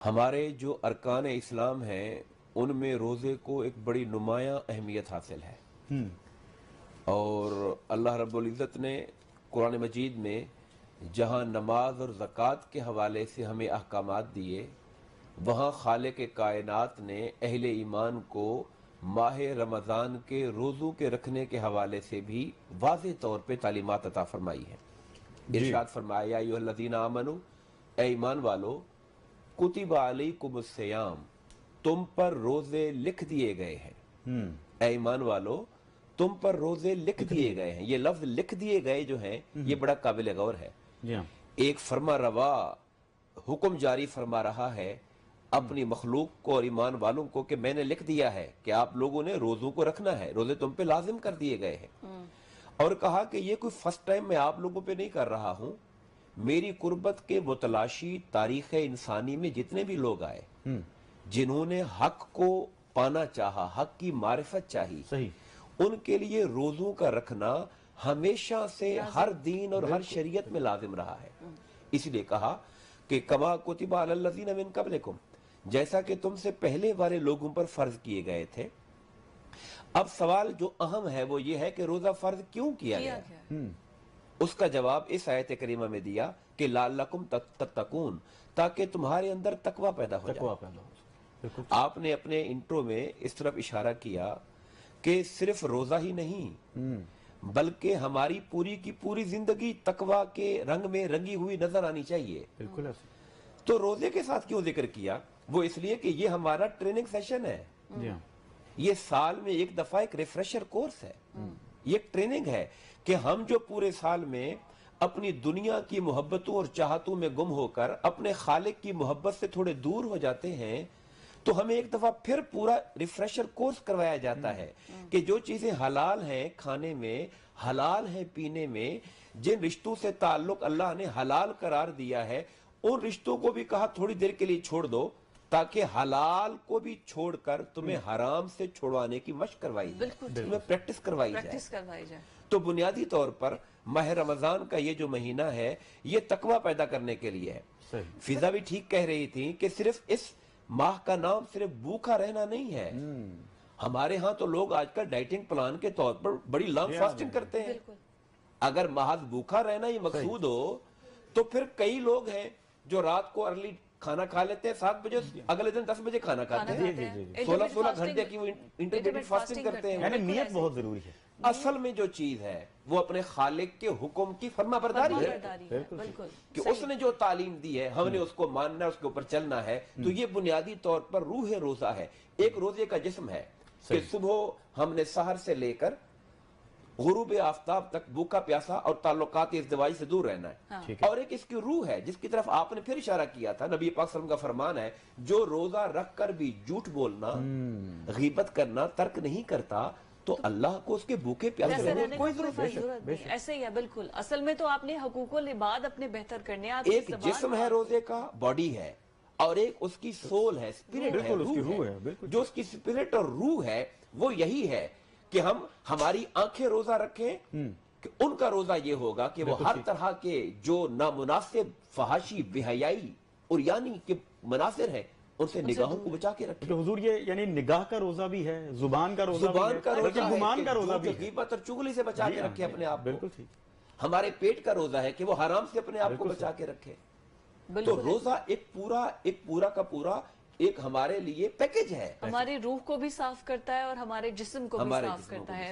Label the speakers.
Speaker 1: ہمارے جو ارکان اسلام ہیں ان میں روزے کو ایک بڑی نمایاں اہمیت حاصل ہے، اور اللہ رب العزت نے قرآن مجید میں جہاں نماز اور زکوٰۃ کے حوالے سے ہمیں احکامات دیے، وہاں خالق کائنات نے اہل ایمان کو ماہ رمضان کے روزوں کے رکھنے کے حوالے سے بھی واضح طور پہ تعلیمات عطا فرمائی ہیں۔ ارشاد فرمایا یا ایھا الذین آمنوا، اے ایمان والو، کتب علیکم الصیام، تم پر روزے لکھ دیے گئے ہیں۔ اے ایمان والو، تم پر روزے لکھ دیے گئے ہیں۔ یہ لفظ لکھ دیے گئے جو ہیں یہ بڑا قابل غور ہے۔ ایک فرما روا حکم جاری فرما رہا ہے اپنی مخلوق کو اور ایمان والوں کو کہ میں نے لکھ دیا ہے کہ آپ لوگوں نے روزوں کو رکھنا ہے، روزے تم پہ لازم کر دیے گئے ہیں، اور کہا کہ یہ کوئی فرسٹ ٹائم میں آپ لوگوں پہ نہیں کر رہا ہوں، میری قربت کے متلاشی تاریخ انسانی میں جتنے بھی لوگ آئے جنہوں نے حق کو پانا چاہا، حق کی معرفت چاہی، ان کے لیے روزوں کا رکھنا ہمیشہ سے ہر دین اور ہر شریعت میں لازم رہا ہے۔ اس لیے کہا کہ کما کتب علی الذین من قبلکم، جیسا کہ تم سے پہلے والے لوگوں پر فرض کیے گئے تھے۔ اب سوال جو اہم ہے وہ یہ ہے کہ روزہ فرض کیوں کیا گیا؟ اس کا جواب اس آیت کریمہ میں دیا کہ لعلکم تتقون، تاکہ تمہارے اندر تقوی پیدا ہو جائے۔ آپ نے اپنے انٹرو میں اس طرف اشارہ کیا کہ صرف روزہ ہی نہیں بلکہ ہماری پوری کی پوری زندگی تقوی کے رنگ میں رنگی ہوئی نظر آنی چاہیے۔ تو روزے کے ساتھ کیوں ذکر کیا؟ وہ اس لیے کہ یہ ہمارا ٹریننگ سیشن ہے، یہ سال میں ایک دفعہ ایک ریفریشر کورس ہے، یہ ایک ٹریننگ ہے کہ ہم جو پورے سال میں اپنی دنیا کی محبتوں اور چاہتوں میں گم ہو کر اپنے خالق کی محبت سے تھوڑے دور ہو جاتے ہیں، تو ہمیں ایک دفعہ پھر پورا ریفریشر کورس کروایا جاتا ہے کہ جو چیزیں حلال ہیں کھانے میں، حلال ہیں پینے میں، جن رشتوں سے تعلق اللہ نے حلال قرار دیا ہے، ان رشتوں کو بھی کہا تھوڑی دیر کے لیے چھوڑ دو، تاکہ حلال کو بھی چھوڑ کر تمہیں حرام سے چھوڑوانے کی مشق کروائی جائے، تمہیں پریکٹس کروائی جائے۔ تو بنیادی طور پر ماہ رمضان کا یہ جو مہینہ ہے یہ تقوی پیدا کرنے کے لیے ہے۔ فضا بھی ٹھیک کہہ رہی تھی کہ صرف اس ماہ کا نام صرف بھوکا رہنا نہیں ہے۔ ہمارے ہاں تو لوگ آج کل ڈائٹنگ پلان کے طور پر بڑی لانگ فاسٹنگ کرتے ہیں۔ اگر محض بھوکا رہنا ہی مقصود ہو تو پھر کئی لوگ ہیں جو رات کو ارلی کھانا کھا لیتے ہیں 7 بجے، اگلے دن 10 بجے کھانا کھاتے ہیں، 16 گھنٹے کی وہ انٹرمیٹنٹ فاسٹنگ کرتے ہیں۔
Speaker 2: یعنی نیت بہت ضروری ہے۔
Speaker 1: اصل میں جو چیز ہے وہ اپنے خالق کے حکم کی فرما برداری ہے، کہ اس نے جو تعلیم دی ہے ہم نے اس کو ماننا ہے، اس کے اوپر چلنا ہے۔ تو یہ بنیادی طور پر روح روزہ ہے، ایک روزے کا جسم ہے کہ صبح ہم نے سحر سے لے کر غروب آفتاب تک بھوکا پیاسا اور تعلقات ازدواجی سے دور رہنا ہے، اور ایک اس کی روح ہے جس کی طرف آپ نے پھر اشارہ کیا تھا۔ نبی پاک صلی اللہ علیہ وسلم کا فرمان ہے جو روزہ رکھ کر بھی جھوٹ بولنا، غیبت کرنا ترک نہیں کرتا تو اللہ کو اس کے بھوکے پیاسے رہنے کی کوئی ضرورت نہیں۔
Speaker 3: ایسے ہی ہے، بالکل۔ اصل میں تو آپ نے حقوق العباد اپنے بہتر کرنے،
Speaker 1: ایک جسم ہے روزے کا، باڈی ہے، اور ایک اس کی سول ہے، اسپرٹ ہے، روح ہے۔ جو اس کی اسپرٹ اور روح ہے وہ یہی ہے کہ ہم ہماری آنکھیں روزہ رکھیں، کہ ان کا روزہ یہ ہوگا کہ وہ ہر طرح کے جو نامناسب فحاشی، بے حیائی اور یعنی کہ مناظر ہیں ان سے نگاہوں کو بچا کے رکھیں۔
Speaker 2: حضور یہ یعنی نگاہ کا روزہ بھی ہے، زبان کا روزہ بھی ہے، گمان کا روزہ بھی ہے،
Speaker 1: غیبت اور چغلی سے بچا کے رکھے اپنے آپ کو۔
Speaker 2: بالکل ٹھیک۔
Speaker 1: ہمارے پیٹ کا روزہ ہے کہ وہ حرام سے اپنے آپ کو بچا کے رکھے۔ تو روزہ ایک پورا کا پورا ایک ہمارے لیے پیکج ہے،
Speaker 3: ہماری روح کو بھی صاف کرتا ہے اور ہمارے جسم کو بھی صاف کرتا ہے۔